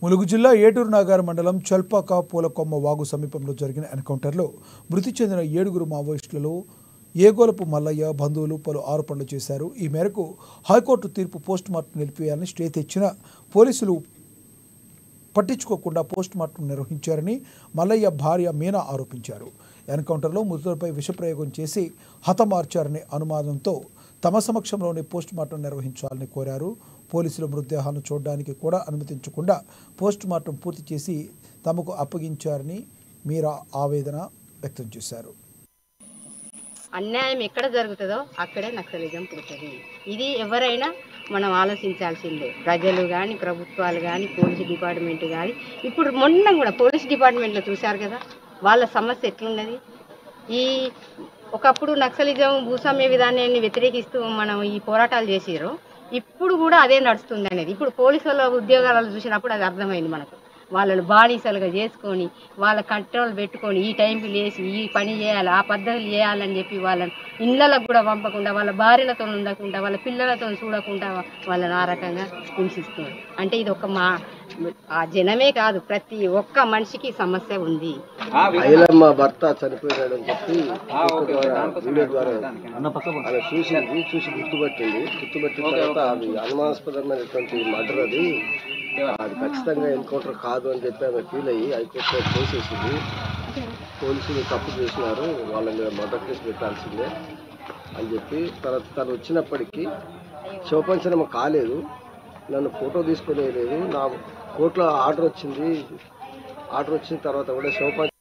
ములుగు జిల్లా ఏటూరు నాగారం మండలం చల్పాక పూలకొమ్మ వాగు సమీపంలో జరిగిన ఎన్కౌంటర్లో మృతి చెందిన 7 మావోయిస్టులలో ఏగోలపు మల్లయ్య బంధువులు పలు ఆరోపణలు చేశారు. ఈ మేరకు హైకోర్టు తీర్పు పోస్టుమార్టం నిలిపివేయాలని స్టే తెచ్చిన పోలీసులు పట్టించుకోకుండా పోస్టుమార్టం నిర్వహించారని మల్లయ్య భార్య మీనా ఆరోపించారు. ఎన్కౌంటర్లో మృతులపై విషప్రయోగం చేసి హతమార్చారనే అనుమానంతో తమ సమక్షంలోనే పోస్టుమార్టం నిర్వహించాలని కోరారు. పోలీసులు మృతదేహాలను చూడడానికి కూడా అనుమతించకుండా పోస్టుమార్టం పూర్తి చేసి తమకు అప్పగించారని మీరా ఆవేదన వ్యక్తం చేశారు. అన్యాయం ఎక్కడ జరుగుతుందో అక్కడే నక్సలిజం పుడుతుంది. ఇది ఎవరైనా మనం ఆలోచించాల్సిందే. ప్రజలు కానీ, ప్రభుత్వాలు కానీ, పోలీస్ డిపార్ట్మెంట్ కానీ. ఇప్పుడు మొన్న కూడా పోలీస్ డిపార్ట్మెంట్లో చూశారు కదా, వాళ్ళ సమస్య ఎట్లున్నది. ఒకప్పుడు నక్సలిజం భూస్వామ్య విధానాన్ని వ్యతిరేకిస్తూ మనం ఈ పోరాటాలు చేసారు. ఇప్పుడు కూడా అదే నడుస్తుంది అనేది ఇప్పుడు పోలీసుల ఉద్యోగాలు చూసినప్పుడు అది అర్థమైంది మనకు. వాళ్ళను బానిసలుగా చేసుకొని వాళ్ళ కంట్రోల్ పెట్టుకొని ఈ టైంకి లేచి ఈ పని చేయాలి, ఆ పద్ధతులు చేయాలని చెప్పి వాళ్ళని ఇళ్ళకు కూడా పంపకుండా, వాళ్ళ భార్యలతో ఉండకుండా, వాళ్ళ పిల్లలతో చూడకుండా వాళ్ళని ఆ రకంగా హింసిస్తున్నారు. అంటే ఇది ఆ జనమే కాదు, ప్రతి ఒక్క మనిషికి సమస్య ఉంది. మా భర్త చనిపోయాడని చెప్పి వీడియో ద్వారా చూసి గుర్తుపట్టిన తర్వాత అది అనుమానాస్పదమైనటువంటి మర్డర్. అది ఖచ్చితంగా ఎన్కౌంటర్ కాదు అని చెప్పి ఆమె ఫీల్ అయ్యి హైకోర్టులో కేసు వేసింది. పోలీసులు తప్పు చేసినారు, వాళ్ళ మీద మర్డర్ కేసు పెట్టాల్సిందే అని చెప్పి తను వచ్చినప్పటికీ శవపంచనం కాలేదు, నన్ను ఫోటో తీసుకునేలేదు. నా కోర్టులో ఆర్డర్ వచ్చిన తర్వాత కూడా శవపంచనం